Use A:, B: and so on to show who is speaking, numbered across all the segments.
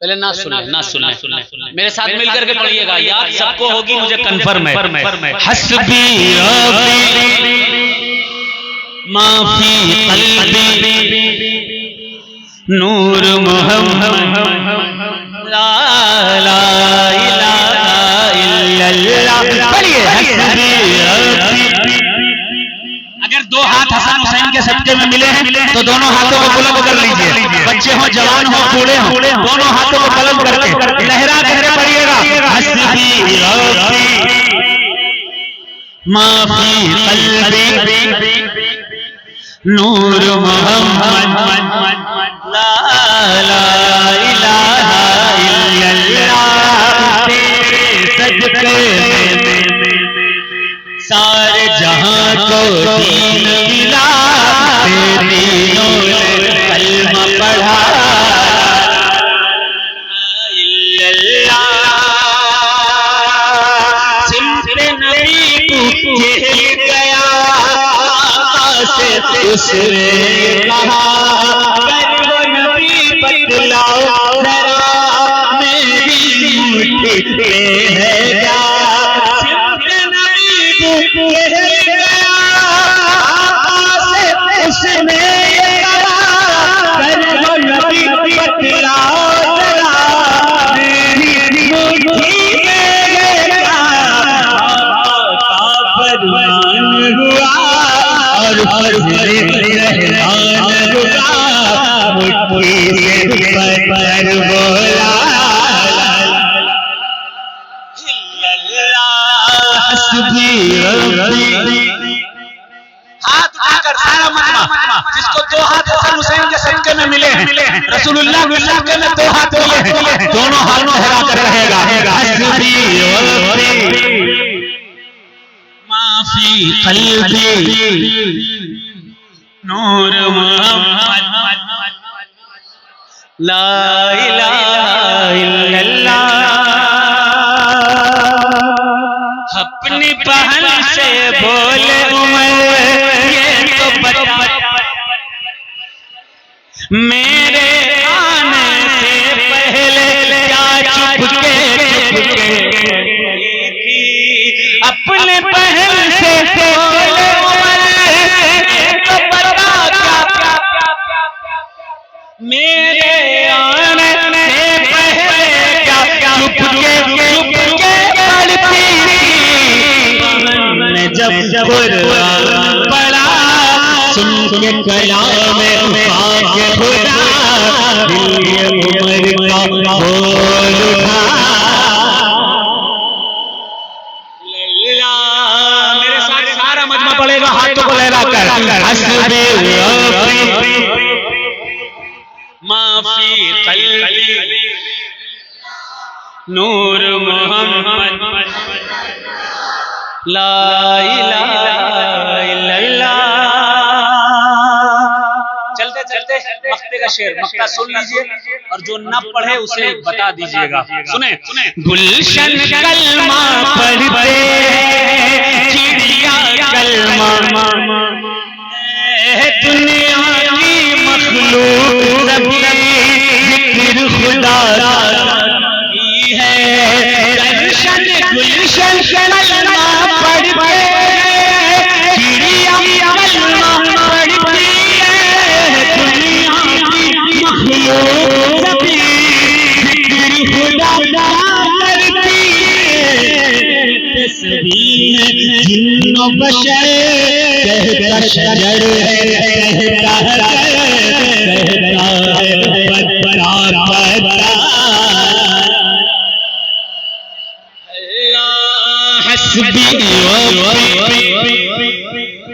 A: पहले ना सुन ले, मेरे साथ मिलकर के पढ़िएगा, याद सबको होगी, मुझे कन्फर्म है। हस्बी रब्बी माफी कल्बी नूर मोहम्मद ला इलाहा इल्लल्लाह। पढ़िए हस्बी रब्बी। अगर दो हाथ हसन हुसैन के सदके में मिले हैं तो दोनों हाथों को बुलंद कर लीजिए। बच्चे हो, जवान हो, बूढ़े हो, दोनों हाथों को बुलंद करके लहरा करके पढ़िएगा, हस्बी रब्बी माफी कल्बी नूर मोहम्मद ला इलाहा इल्लल्लाह। तेरे सदके सारे जहां को दीन मिला, तीनों ने कलमा पढ़ा सिमते नबी ये गया से उसने कहा, वो नबी बतलाओ जरा मेरी मुट्ठी में है क्या। सिमते नबी ये गया से उसने कहा, वो नबी बतलाओ जरा मेरी मुट्ठी में है क्या। परवान हुआ और रहमान रुका, मुट्ठी से पर बोला हस्बी रब्बी। हाथ उठाकर सारा मजमा, जिसको दो हाथ हसन हुसैन के सदके में मिले हैं, रसूलुल्लाह के सदके में दो हाथ मिले हैं, दोनों हाथों हिला कर रहेगा, हस्बी रब्बी माफी कल्बी नूर मोहम्मद ला इलाहा इल्लल्लाह। अपनी बहन से बोले उमर ये तो बता, मेरे आने से पहले क्या चुपके अपने बहन से बोले उमर तो बता, मेरे आने से पहले क्या चुपके पढ़ती मैंने जब कुरान पढ़ा, सुन के कलाम पाक खुदा दिल उमर का बोल उठा। मेरे साथ सारा मजमा पड़ेगा, हाथों को लहरा कर, हस्बी रब्बी माफी कल्बी नूर मोहम्मद ला इलाहा इल्लल्लाह। चलते चलते मक्ते का शेर, मक्ता सुन लीजिए और जो न पढ़े उसे बता दीजिएगा। सुने, गुलशन कलमा पढ़ते चिड़िया कलमा, दुनिया की मखलूक जिक्र खुदा की है। गुलशन कलमा पढ़ते चिड़िया कलमा पढ़ती है, दुनिया की मखलूक जिक्र खुदा करती है। तस्बीह जिन्नो बशर कहता शजर है, कहता है पत्ता पत्ता। हस्बी रब्बी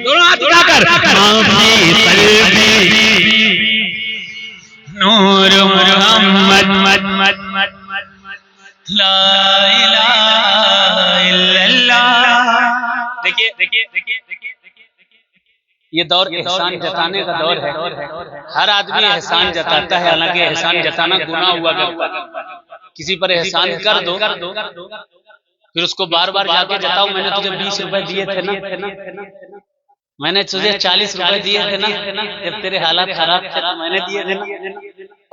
A: दोनों हाथ उठाकर माफी कल्बी नूर मोहम्मद ला इलाहा इल्लल्लाह। देखिए ये दौर एहसान जताने का दौर है। हर आदमी एहसान जताता है, हालांकि एहसान जताना गुनाह हुआ करता है। किसी पर एहसान कर दो फिर उसको बार बार जाके जताओ, मैंने तुझे 20 रुपए दिए थे ना, मैंने तुझे 40 रुपए दिए थे ना, जब तेरे हालात खराब थे तो मैंने दिए थे ना।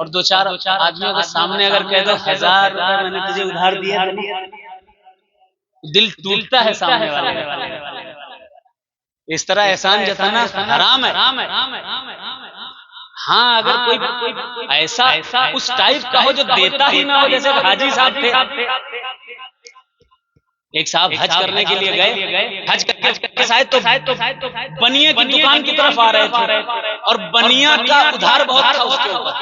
B: और दो चार आदमियों के सामने अगर कह दो 1000 रुपए मैंने तुझे उधार दिए, दिल टूटता है सामने वाले। इस तरह एहसान जताना हराम है। हाँ, अगर कोई ऐसा उस टाइप का हो जो देता ही ना हो, जैसे हाजी साहब थे। एक साहब हज करने के लिए गए, हज करके शायद तो बनिया की दुकान की तरफ आ रहे थे और बनिया का उधार बहुत था उसके ऊपर।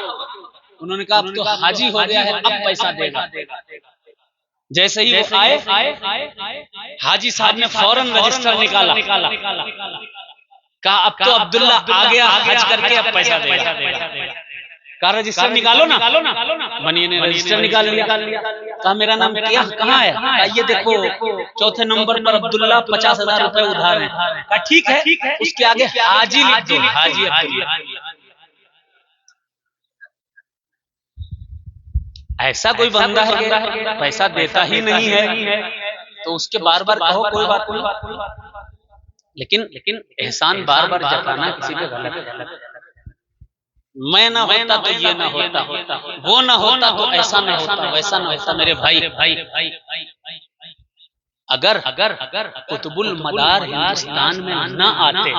B: उन्होंने कहा अब तो हाजी हो गया है, अब पैसा देगा। जैसे ही वो आए, हाजी साहब ने फौरन रजिस्टर निकाला, कहा अब तो अब्दुल्ला आ गया हज करके, अब पैसा देगा। कहा रजिस्टर निकालो ना। बनिए ने रजिस्टर निकाल लिया। कहा मेरा नाम क्या कहाँ है? कहा ये देखो चौथे नंबर पर अब्दुल्ला 50,000 रुपए उधार है। कहा ठीक है, उसके आगे हाजी लिख दो, हाजी अब्दुल्ला। ऐसा कोई बंदा है कि पैसा देता ही नहीं है, तो उसके बार बार कहो कोई बात नहीं, लेकिन एहसान बार बार जताना किसी पे गलत है। मैं ना होता तो ये ना होता, वो ना होता तो ऐसा ना होता, वैसा ना होता। मेरे भाई, अगर कुतुबुल मदार हिंदुस्तान में न आते,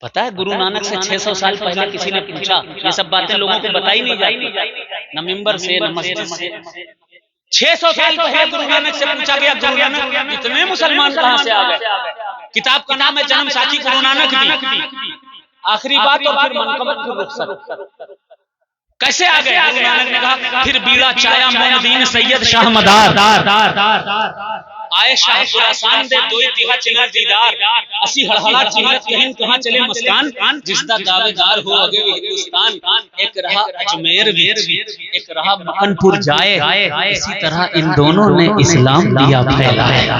B: पता है गुरु नानक से 600 साल पहले किसी ने पूछा, ये सब बातें लोगों को बताई नहीं जाती, न मिंबर से न मस्जिद से। 600 साल पहले गुरु नानक से पूछा गया, गुरु नानक इतने मुसलमान कहां से आ गए? किताब का नाम है जन्म साखी गुरु नानक दी। आखिरी बात और फिर मनकबत की रुखसत। कैसे आ गए? गुरु नानक ने कहा फिर बीड़ा चाया मोमदीन सैयद शाह मदार, आए शाह खुरासान दे दोई तिहा चले दीदार, असी हड़हड़ा चिन्हत कहीं कहां चले मस्कान, जिसदा दावेदार हो अगे हिंदुस्तान। एक रहा अजमेर विच, एक रहा मकनपुर जाए, इसी तरह इन दोनों ने इस्लाम दिया फैलाया।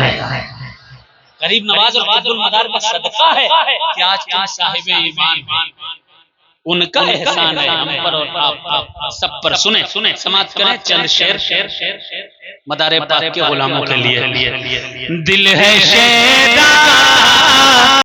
B: गरीब नवाज और कुतुबुल मदार का सदका है कि आज तुम साहिब ईमान, उनका एहसान है हम पर और आप सब पर। सुने समाप्त करें चंद शेर मदारे पाक के गुलामों के लिए। दिल है शेरा